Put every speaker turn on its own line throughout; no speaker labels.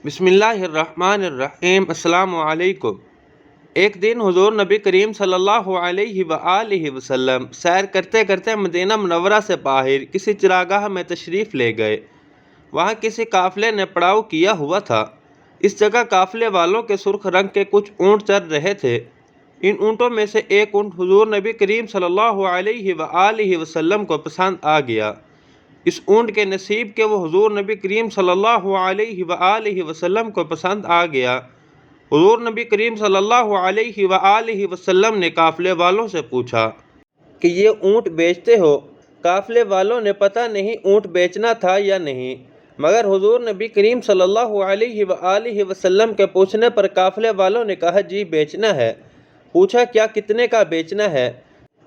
بسم اللہ الرحمن الرحیم۔ السلام علیکم۔ ایک دن حضور نبی کریم صلی اللہ علیہ وآلہ وسلم سیر کرتے کرتے مدینہ منورہ سے باہر کسی چراگاہ میں تشریف لے گئے۔ وہاں کسی قافلے نے پڑاؤ کیا ہوا تھا۔ اس جگہ قافلے والوں کے سرخ رنگ کے کچھ اونٹ چر رہے تھے۔ ان اونٹوں میں سے ایک اونٹ حضور نبی کریم صلی اللہ علیہ وآلہ وسلم کو پسند آ گیا۔ اس اونٹ کے نصیب کہ وہ حضور نبی کریم صلی اللہ علیہ وآلہ وسلم کو پسند آ گیا۔ حضور نبی کریم صلی اللہ علیہ وآلہ وسلم نے قافلے والوں سے پوچھا کہ یہ اونٹ بیچتے ہو؟ قافلے والوں نے پتہ نہیں اونٹ بیچنا تھا یا نہیں، مگر حضور نبی کریم صلی اللہ علیہ وآلہ وسلم کے پوچھنے پر قافلے والوں نے کہا جی بیچنا ہے۔ پوچھا کیا کتنے کا بیچنا ہے؟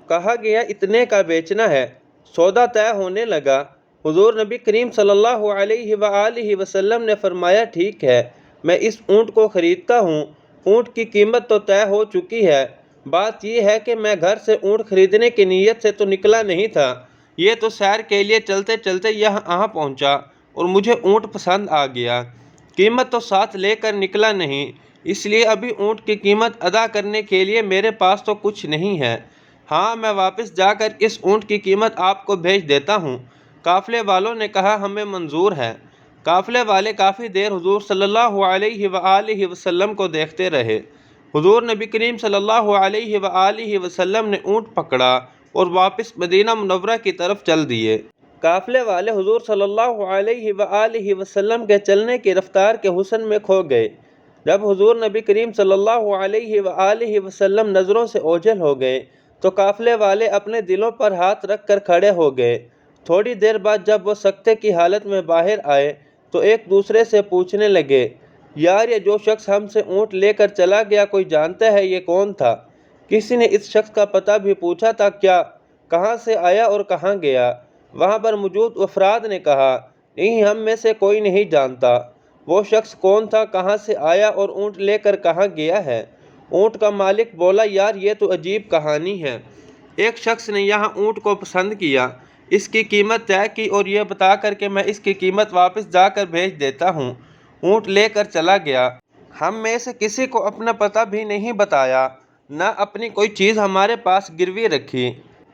کہا گیا اتنے کا بیچنا ہے۔ سودا طے ہونے لگا۔ حضور نبی کریم صلی اللہ علیہ وآلہ وسلم نے فرمایا ٹھیک ہے، میں اس اونٹ کو خریدتا ہوں۔ اونٹ کی قیمت تو طے ہو چکی ہے، بات یہ ہے کہ میں گھر سے اونٹ خریدنے کی نیت سے تو نکلا نہیں تھا، یہ تو سیر کے لیے چلتے چلتے یہاں پہنچا اور مجھے اونٹ پسند آ گیا۔ قیمت تو ساتھ لے کر نکلا نہیں، اس لیے ابھی اونٹ کی قیمت ادا کرنے کے لیے میرے پاس تو کچھ نہیں ہے۔ ہاں میں واپس جا کر اس اونٹ کی قیمت آپ کو بھیج دیتا ہوں۔ قافلے والوں نے کہا ہمیں منظور ہے۔ قافلے والے کافی دیر حضور صلی اللہ علیہ وآلہ وسلم کو دیکھتے رہے۔ حضور نبی کریم صلی اللہ علیہ وآلہ وسلم نے اونٹ پکڑا اور واپس مدینہ منورہ کی طرف چل دیے۔ قافلے والے حضور صلی اللہ علیہ وآلہ وسلم کے چلنے کی رفتار کے حسن میں کھو گئے۔ جب حضور نبی کریم صلی اللہ علیہ وآلہ وسلم نظروں سے اوجھل ہو گئے تو قافلے والے اپنے دلوں پر ہاتھ رکھ کر کھڑے ہو گئے۔ تھوڑی دیر بعد جب وہ سکتے کی حالت میں باہر آئے تو ایک دوسرے سے پوچھنے لگے یار یہ جو شخص ہم سے اونٹ لے کر چلا گیا کوئی جانتا ہے یہ کون تھا؟ کسی نے اس شخص کا پتہ بھی پوچھا تھا کیا؟ کہاں سے آیا اور کہاں گیا؟ وہاں پر موجود افراد نے کہا نہیں ہم میں سے کوئی نہیں جانتا۔ وہ شخص کون تھا، کہاں سے آیا اور اونٹ لے کر کہاں گیا ہے؟ اونٹ کا مالک بولا یار یہ تو عجیب کہانی ہے۔ ایک شخص نے یہاں اونٹ کو پسند کیا، اس کی قیمت طے کی اور یہ بتا کر کہ میں اس کی قیمت واپس جا کر بھیج دیتا ہوں، اونٹ لے کر چلا گیا۔ ہم میں سے کسی کو اپنا پتہ بھی نہیں بتایا، نہ اپنی کوئی چیز ہمارے پاس گروی رکھی،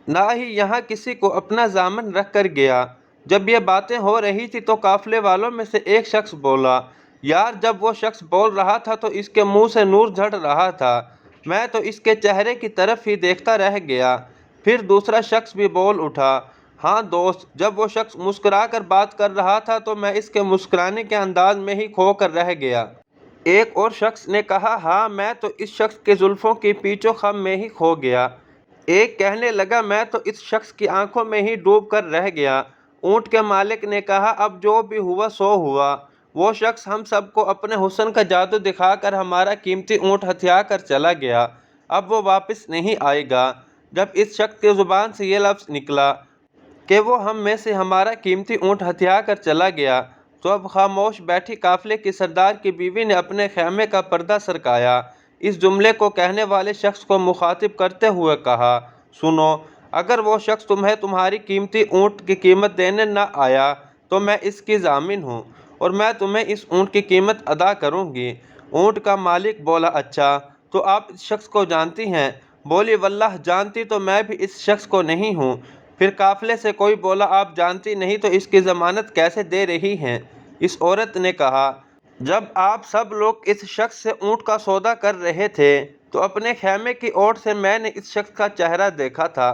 نہ ہی یہاں کسی کو اپنا ضامن رکھ کر گیا۔ جب یہ باتیں ہو رہی تھی تو قافلے والوں میں سے ایک شخص بولا یار جب وہ شخص بول رہا تھا تو اس کے منہ سے نور جھڑ رہا تھا، میں تو اس کے چہرے کی طرف ہی دیکھتا رہ گیا۔ پھر دوسرا شخص بھی بول اٹھا ہاں دوست جب وہ شخص مسکرا کر بات کر رہا تھا تو میں اس کے مسکرانے کے انداز میں ہی کھو کر رہ گیا۔ ایک اور شخص نے کہا ہاں میں تو اس شخص کے زلفوں کی پیچ و خم میں ہی کھو گیا۔ ایک کہنے لگا میں تو اس شخص کی آنکھوں میں ہی ڈوب کر رہ گیا۔ اونٹ کے مالک نے کہا اب جو بھی ہوا سو ہوا، وہ شخص ہم سب کو اپنے حسن کا جادو دکھا کر ہمارا قیمتی اونٹ ہتھیا کر چلا گیا، اب وہ واپس نہیں آئے گا۔ جب اس شخص کی زبان سے یہ لفظ نکلا کہ وہ ہم میں سے ہمارا قیمتی اونٹ ہتھیا کر چلا گیا تو اب خاموش بیٹھی قافلے کی سردار کی بیوی نے اپنے خیمے کا پردہ سرکایا۔ اس جملے کو کہنے والے شخص کو مخاطب کرتے ہوئے کہا سنو اگر وہ شخص تمہیں تمہاری قیمتی اونٹ کی قیمت دینے نہ آیا تو میں اس کی ضامن ہوں اور میں تمہیں اس اونٹ کی قیمت ادا کروں گی۔ اونٹ کا مالک بولا اچھا تو آپ اس شخص کو جانتی ہیں؟ بولی واللہ جانتی تو میں بھی اس شخص کو نہیں ہوں۔ پھر قافلے سے کوئی بولا آپ جانتی نہیں تو اس کی ضمانت کیسے دے رہی ہیں؟ اس عورت نے کہا جب آپ سب لوگ اس شخص سے اونٹ کا سودا کر رہے تھے تو اپنے خیمے کی اوٹ سے میں نے اس شخص کا چہرہ دیکھا تھا،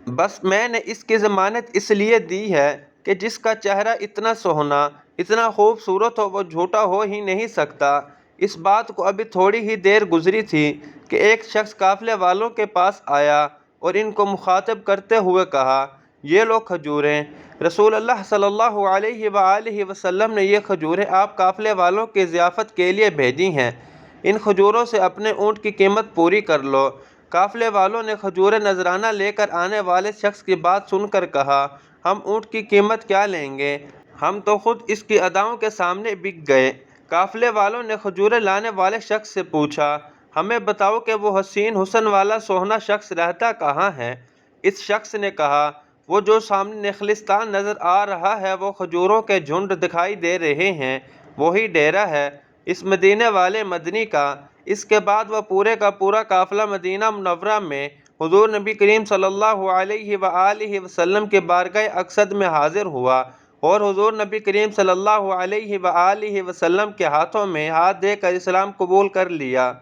بس میں نے اس کی ضمانت اس لیے دی ہے کہ جس کا چہرہ اتنا سوہنا اتنا خوبصورت ہو وہ جھوٹا ہو ہی نہیں سکتا۔ اس بات کو ابھی تھوڑی ہی دیر گزری تھی کہ ایک شخص قافلے والوں کے پاس آیا اور ان کو مخاطب کرتے ہوئے کہا یہ لو کھجوریں، رسول اللہ صلی اللہ علیہ وآلہ وسلم نے یہ کھجوریں آپ قافلے والوں کی ضیافت کے لیے بھیجی ہیں، ان کھجوروں سے اپنے اونٹ کی قیمت پوری کر لو۔ قافلے والوں نے کھجوریں نذرانہ لے کر آنے والے شخص کی بات سن کر کہا ہم اونٹ کی قیمت کیا لیں گے، ہم تو خود اس کی اداؤں کے سامنے بک گئے۔ قافلے والوں نے کھجوریں لانے والے شخص سے پوچھا ہمیں بتاؤ کہ وہ حسین حسن والا سوہنا شخص رہتا کہاں ہے؟ اس شخص نے کہا وہ جو سامنے نخلستان نظر آ رہا ہے وہ کھجوروں کے جھنڈ دکھائی دے رہے ہیں، وہی ڈیرا ہے اس مدینے والے مدنی کا۔ اس کے بعد وہ پورے کا پورا قافلہ مدینہ منورہ میں حضور نبی کریم صلی اللہ علیہ وآلہ وسلم کے بارگاہ اقصد میں حاضر ہوا اور حضور نبی کریم صلی اللہ علیہ وآلہ وسلم کے ہاتھوں میں ہاتھ دے کر اسلام قبول کر لیا۔